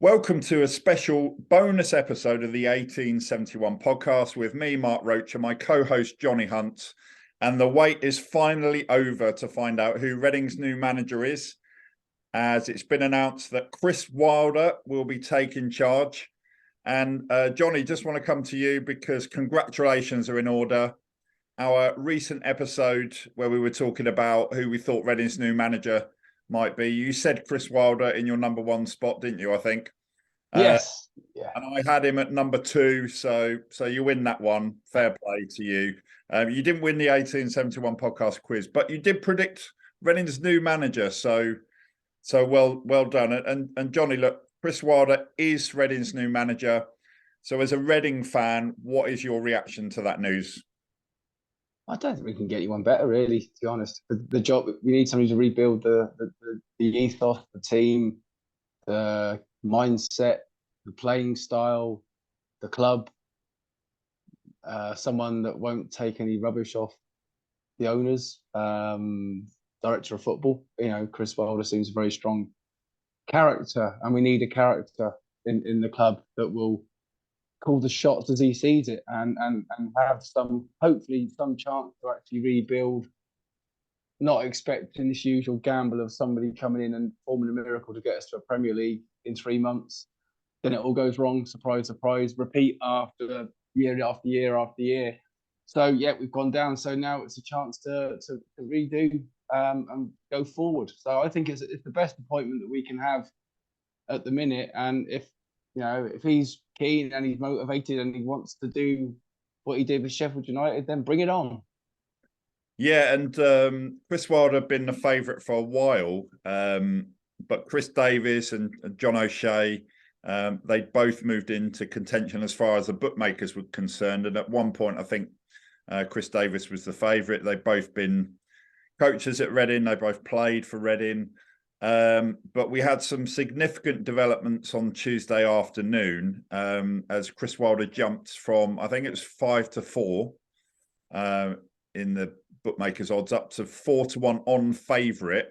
Welcome to a special bonus episode of the 1871 podcast with me, Mark Roach, and my co-host, Johnny Hunt. And the wait is finally over to find out who Reading's new manager is, as it's been announced that Chris Wilder will be taking charge. And Johnny, just want to come to you because congratulations are in order. Our recent episode where we were talking about who we thought Reading's new manager might be, you said Chris Wilder in your number one spot, didn't you? I think. Yes. Yeah. And I had him at number two, so you win that one. Fair play to you. You didn't win the 1871 podcast quiz, but you did predict Reading's new manager. So well done. And Johnny, look, Chris Wilder is Reading's new manager. So as a Reading fan, what is your reaction to that news? I don't think we can get anyone better, really, to be honest. The job, we need somebody to rebuild the ethos, the team, the mindset, the playing style, the club. Someone that won't take any rubbish off the owners, director of football. You know, Chris Wilder seems a very strong character, and we need a character in the club that will call the shots as he sees it and have hopefully some chance to actually rebuild, not expecting this usual gamble of somebody coming in and forming a miracle to get us to a Premier League in 3 months. Then it all goes wrong, surprise, surprise, repeat after year after year after year. So yeah, we've gone down. So now it's a chance to redo and go forward. So I think it's the best appointment that we can have at the minute. And if he's keen and he's motivated and he wants to do what he did with Sheffield United, then bring it on. Yeah, and Chris Wilder had been the favourite for a while, but Chris Davies and John O'Shea, they both moved into contention as far as the bookmakers were concerned. And at one point, I think Chris Davies was the favourite. They've both been coaches at Reading. They both played for Reading. But we had some significant developments on Tuesday afternoon as Chris Wilder jumped from, I think it was 5-4 in the bookmakers odds up to 4-1 on favourite.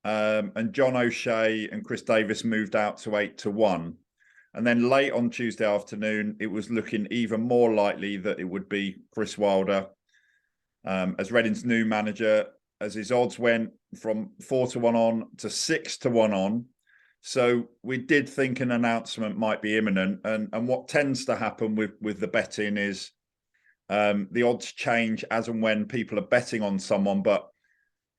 And John O'Shea and Chris Davies moved out to 8-1. And then late on Tuesday afternoon, it was looking even more likely that it would be Chris Wilder as Reading's new manager, as his odds went from 4-1 on to 6-1 on. So we did think an announcement might be imminent. And what tends to happen with the betting is the odds change as and when people are betting on someone. But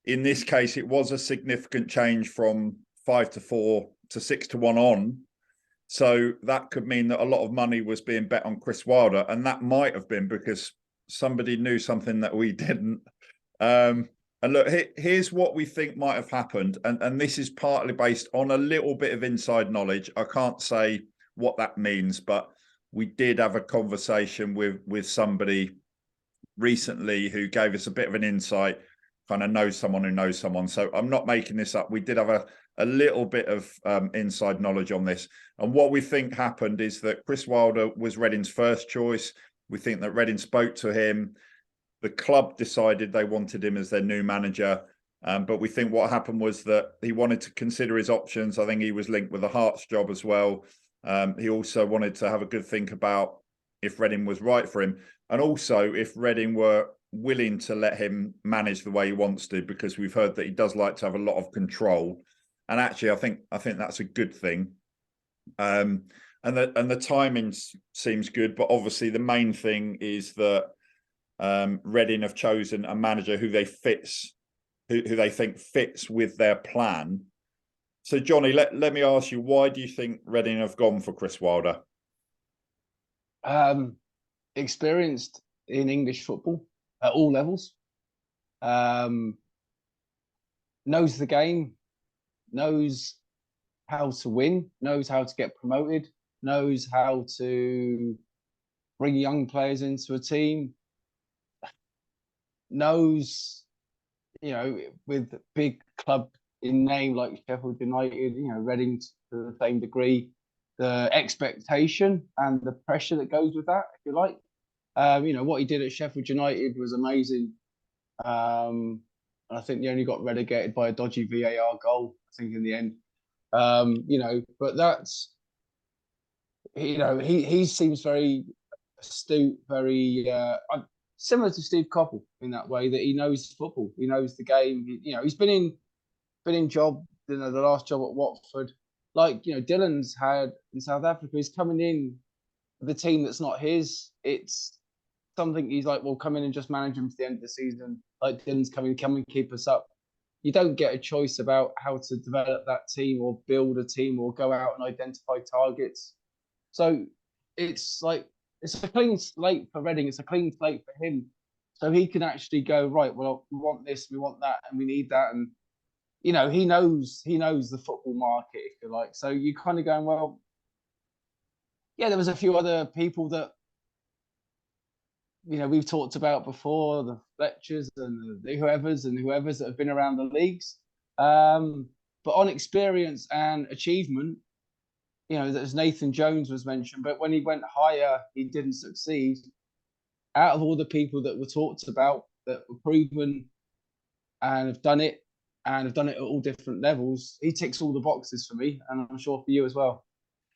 in this case, it was a significant change from 5-4 to 6-1 on. So that could mean that a lot of money was being bet on Chris Wilder. And that might have been because somebody knew something that we didn't. And look, here's what we think might have happened. And this is partly based on a little bit of inside knowledge. I can't say what that means, but we did have a conversation with somebody recently who gave us a bit of an insight, kind of knows someone who knows someone. So I'm not making this up. We did have a little bit of inside knowledge on this. And what we think happened is that Chris Wilder was Reading's first choice. We think that Reading spoke to him. The club decided they wanted him as their new manager. But we think what happened was that he wanted to consider his options. I think he was linked with the Hearts job as well. He also wanted to have a good think about if Reading was right for him. And also if Reading were willing to let him manage the way he wants to, because we've heard that he does like to have a lot of control. And actually, I think that's a good thing. And the timing seems good. But obviously the main thing is that Reading have chosen a manager who they think fits with their plan. So Johnny, let me ask you, why do you think Reading have gone for Chris Wilder? Experienced in English football at all levels, knows the game, knows how to win, knows how to get promoted, knows how to bring young players into a team, knows, with a big club in name like Sheffield United, Reading to the same degree, the expectation and the pressure that goes with that, if you like. What he did at Sheffield United was amazing. And I think they only got relegated by a dodgy VAR goal, I think, in the end. But that's he seems very astute, very similar to Steve Coppell in that way, that he knows football, he knows the game. He's been in job, the last job at Watford, like Dylan's had in South Africa. He's coming in with a team that's not his. It's something he's like, well, come in and just manage him to the end of the season. Like Dylan's coming, come and keep us up. You don't get a choice about how to develop that team or build a team or go out and identify targets. So it's like it's a clean slate for Reading. It's a clean slate for him. So he can actually go, right, well, we want this, we want that, and we need that. And he knows the football market, if you like. So you kind of going, well, yeah, there was a few other people that we've talked about before, the Fletchers and the whoever's that have been around the leagues. But on experience and achievement, as Nathan Jones was mentioned, but when he went higher, he didn't succeed. Out of all the people that were talked about that were proven and have done it at all different levels, he ticks all the boxes for me, and I'm sure for you as well.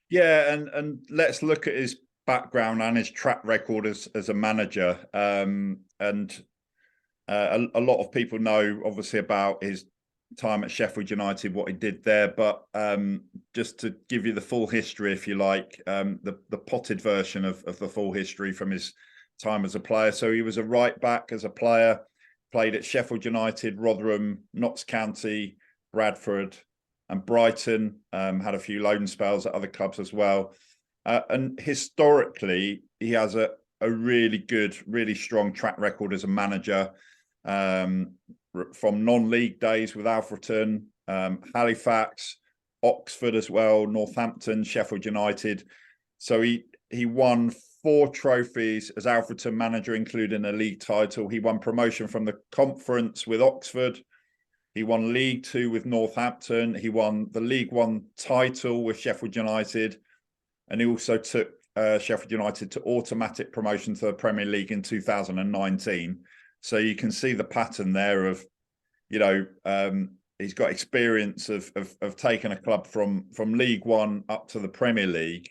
Yeah, and let's look at his background and his track record as a manager. And a lot of people know obviously about his time at Sheffield United, what he did there, but just to give you the full history, if you like, the potted version of the full history from his time as a player. So he was a right back as a player, played at Sheffield United, Rotherham, Notts County, Bradford and Brighton, had a few loan spells at other clubs as well. And historically, he has a really good, really strong track record as a manager, from non-league days with Alfreton, Halifax, Oxford as well, Northampton, Sheffield United. So he won 4 trophies as Alfreton manager, including a league title. He won promotion from the conference with Oxford. He won League 2 with Northampton. He won the League 1 title with Sheffield United. And he also took Sheffield United to automatic promotion to the Premier League in 2019. So you can see the pattern there of, he's got experience of taking a club from League 1 up to the Premier League.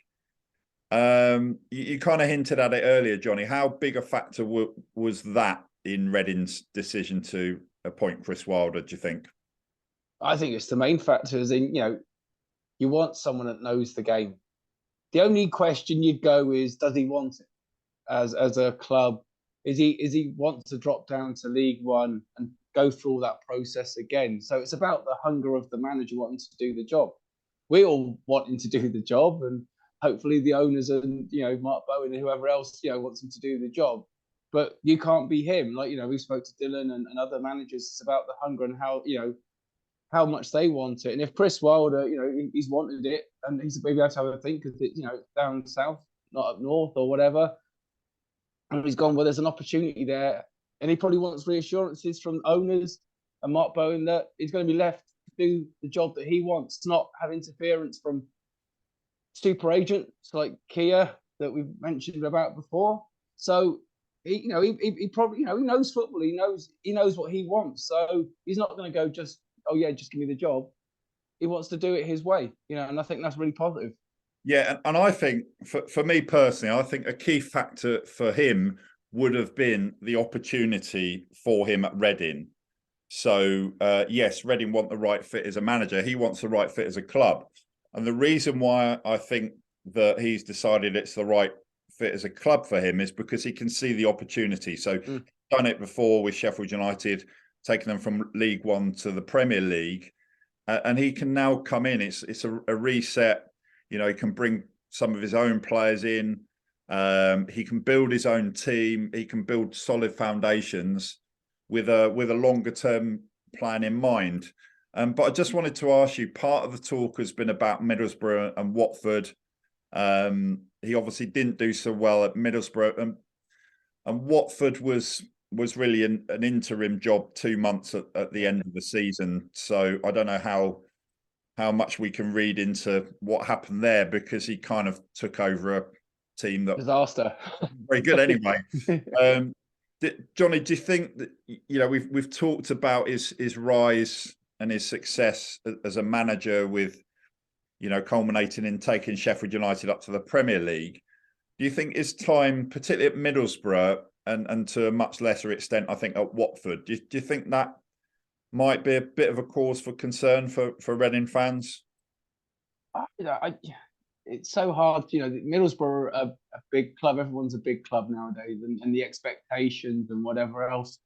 You kind of hinted at it earlier, Johnny. How big a factor was that in Reading's decision to appoint Chris Wilder, do you think? I think it's the main factor is you want someone that knows the game. The only question you'd go is, does he want it as a club? Is he want to drop down to League 1 and go through all that process again? So it's about the hunger of the manager wanting to do the job. We all wanting to do the job, and hopefully the owners and Mark Bowen and whoever else wants him to do the job. But you can't be him. Like we spoke to Dylan and other managers. It's about the hunger and how much they want it. And if Chris Wilder, he's wanted it, and he's maybe have to have a think because it's down south, not up north or whatever. And he's gone, well, there's an opportunity there. And he probably wants reassurances from owners and Mark Bowen that he's going to be left to do the job that he wants, not have interference from super agents like Kia that we've mentioned about before. So he probably he knows football. He knows what he wants. So he's not going to go just just give me the job. He wants to do it his way, and I think that's really positive. Yeah, and I think for me personally, I think a key factor for him would have been the opportunity for him at Reading. So yes, Reading want the right fit as a manager. He wants the right fit as a club. And the reason why I think that he's decided it's the right fit as a club for him is because he can see the opportunity. So done it before with Sheffield United, taking them from League 1 to the Premier League. And he can now come in. It's a reset. He can bring some of his own players in. He can build his own team. He can build solid foundations with a longer term plan in mind. But I just wanted to ask you, part of the talk has been about Middlesbrough and Watford. He obviously didn't do so well at Middlesbrough, and Watford was really an interim job, 2 months at the end of the season. So I don't know how much we can read into what happened there, because he kind of took over a team that disaster. Very good anyway. Johnny, do you think that we've talked about his rise and his success as a manager with culminating in taking Sheffield United up to the Premier League. Do you think it's time, particularly at Middlesbrough and to a much lesser extent, I think, at Watford, do you think that might be a bit of a cause for concern for Reading fans? It's so hard. Middlesbrough are a big club. Everyone's a big club nowadays, and the expectations and whatever else.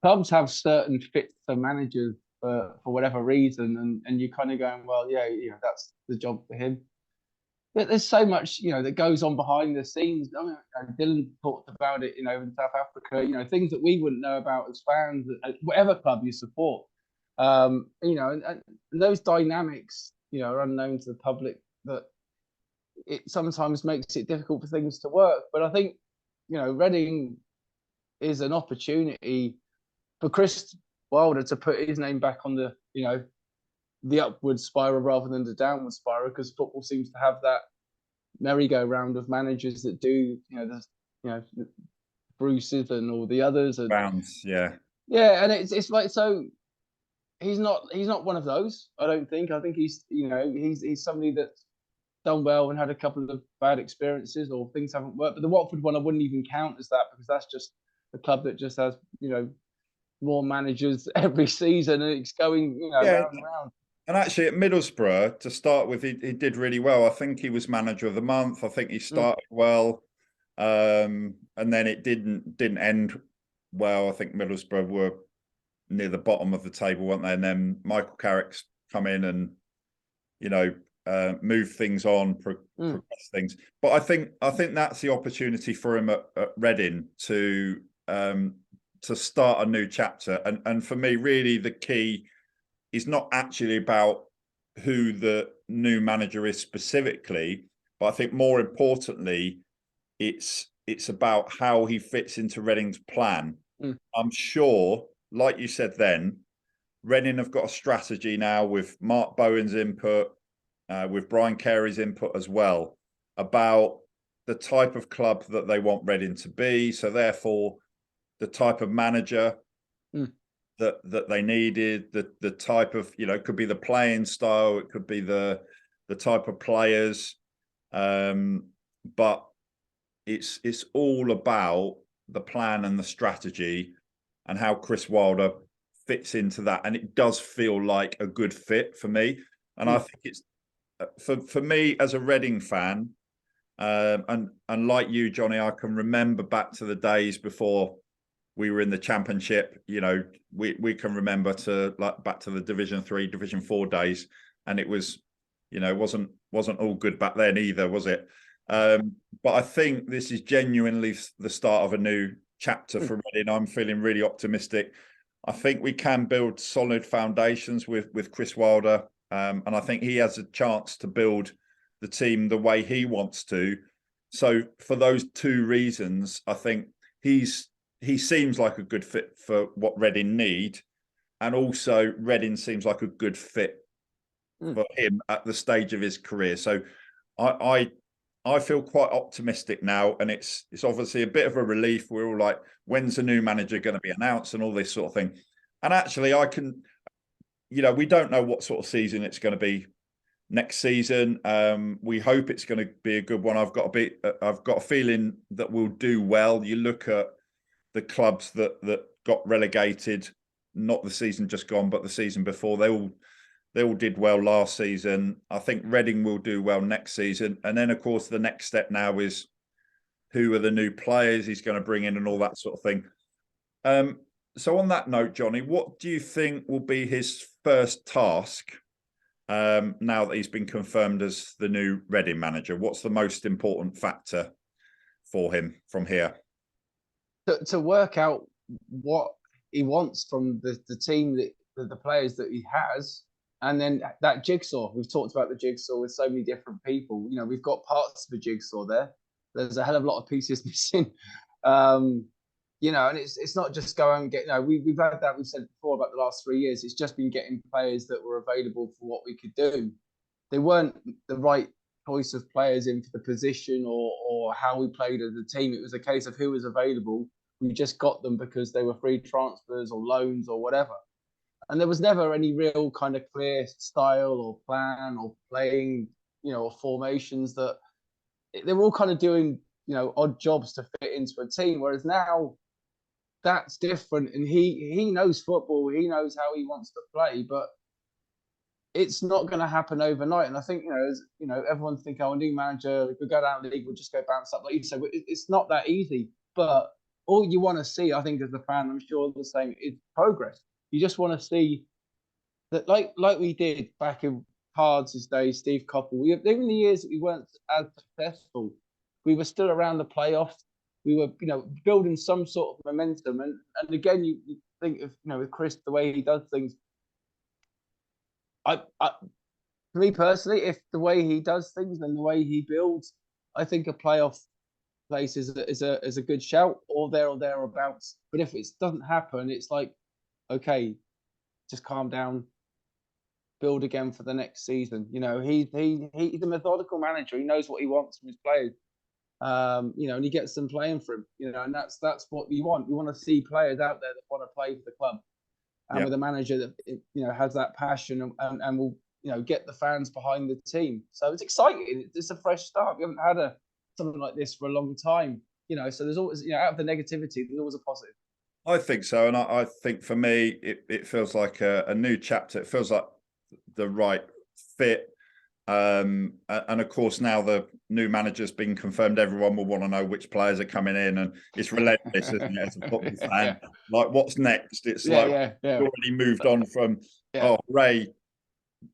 Clubs have certain fits for managers for whatever reason, and you're kind of going, well, yeah, that's the job for him. But there's so much, that goes on behind the scenes. I mean, Dylan talked about it, in South Africa, things that we wouldn't know about as fans, at whatever club you support. And those dynamics, are unknown to the public, that it sometimes makes it difficult for things to work. But I think, Reading is an opportunity for Chris Wilder to put his name back on the upward spiral rather than the downward spiral, because football seems to have that merry-go-round of managers that do, Bruce's and all the others, and Bounds, yeah, and it's like, so he's not one of those. I don't think. I think he's somebody that's done well and had a couple of bad experiences or things haven't worked. But the Watford one, I wouldn't even count as that, because that's just a club that just has more managers every season, and it's going yeah. round and round. And actually, at Middlesbrough, to start with, he did really well. I think he was manager of the month. I think he started well, and then it didn't end well. I think Middlesbrough were near the bottom of the table, weren't they? And then Michael Carrick's come in and move things on, progress things. But I think that's the opportunity for him at Reading to start a new chapter. And for me, really, the key is not actually about who the new manager is specifically, but I think more importantly, it's about how he fits into Reading's plan. I'm sure, like you said then, Reading have got a strategy now with Mark Bowen's input, with Brian Carey's input as well, about the type of club that they want Reading to be. So therefore, the type of manager that they needed, the type of, it could be the playing style, it could be the type of players, but it's all about the plan and the strategy and how Chris Wilder fits into that. And it does feel like a good fit for me. And I think it's for me as a Reading fan, and like you, Johnny, I can remember back to the days before we were in the Championship. We can remember back to the Division 3, Division 4 days, and it was, it wasn't all good back then either, was it? But I think this is genuinely the start of a new chapter for Reading. I'm feeling really optimistic. I think we can build solid foundations with Chris Wilder, and I think he has a chance to build the team the way he wants to. So for those two reasons, I think he seems like a good fit for what Reading need, and also Reading seems like a good fit for him at the stage of his career. So I feel quite optimistic now, and it's obviously a bit of a relief. We're all like, when's the new manager going to be announced and all this sort of thing. And actually, we don't know what sort of season it's going to be next season. We hope it's going to be a good one. I've got a feeling that we'll do well. You look at the clubs that got relegated, not the season just gone, but the season before, they all did well last season. I think Reading will do well next season. And then, of course, the next step now is who are the new players he's going to bring in and all that sort of thing. So on that note, Johnny, what do you think will be his first task now that he's been confirmed as the new Reading manager? What's the most important factor for him from here? To work out what he wants from the team, the players that he has, and then that jigsaw. We've talked about the jigsaw with so many different people. We've got parts of the jigsaw there. There's a hell of a lot of pieces missing. And it's not just go and get. We've had that. We've said before about the last 3 years. It's just been getting players that were available for what we could do. They weren't the right choice of players in for the position or how we played as a team. It was a case of who was available. We just got them because they were free transfers or loans or whatever. and there was never any real kind of clear style or plan or playing, or formations that they were all kind of doing, odd jobs to fit into a team. Whereas now that's different, and he knows football, he knows how he wants to play, but it's not going to happen overnight. And I think, everyone's thinking, oh, a new manager, we go down the league, we'll just go bounce up. Like you said, it's not that easy. But all you want to see, I think, as a fan, I'm sure the same, is progress. You just want to see that, like we did back in Cards' days, Steve Coppell. Even the years that we weren't as successful, we were still around the playoffs. We were, building some sort of momentum. And again, you think of, with Chris, the way he does things. For me personally, if the way he does things and the way he builds, I think a playoff place is a good shout, or thereabouts. But if it doesn't happen, it's like, okay, just calm down, build again for the next season. He's a methodical manager. He knows what he wants from his players. And he gets them playing for him. And that's what you want. You want to see players out there that want to play for the club, and with a manager that has that passion and will get the fans behind the team. So it's exciting. It's a fresh start. We haven't had something like this for a long time. So there's always, out of the negativity, there's always a positive. I think so, and I think for me, it feels like a new chapter. It feels like the right fit. And of course, now the new manager's been confirmed, everyone will want to know which players are coming in, and it's relentless, isn't it, as a football fan? Like, what's next? It's we've already moved on from Ray.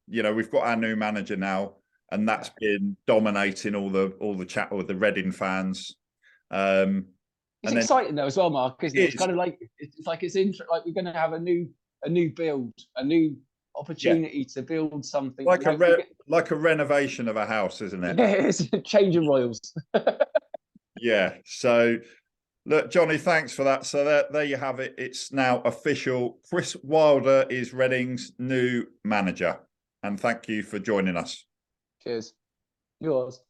We've got our new manager now, and that's been dominating all the chat with the Reading fans. It's exciting though as well, Mark, isn't it? It's kind of like like we're going to have a new build, a new opportunity to build something like a renovation of a house, isn't it? Yeah, it's a change of royals. Yeah. So look, Johnny, thanks for that. So there you have it. It's now official. Chris Wilder is Reading's new manager, and thank you for joining us. Cheers. Yours.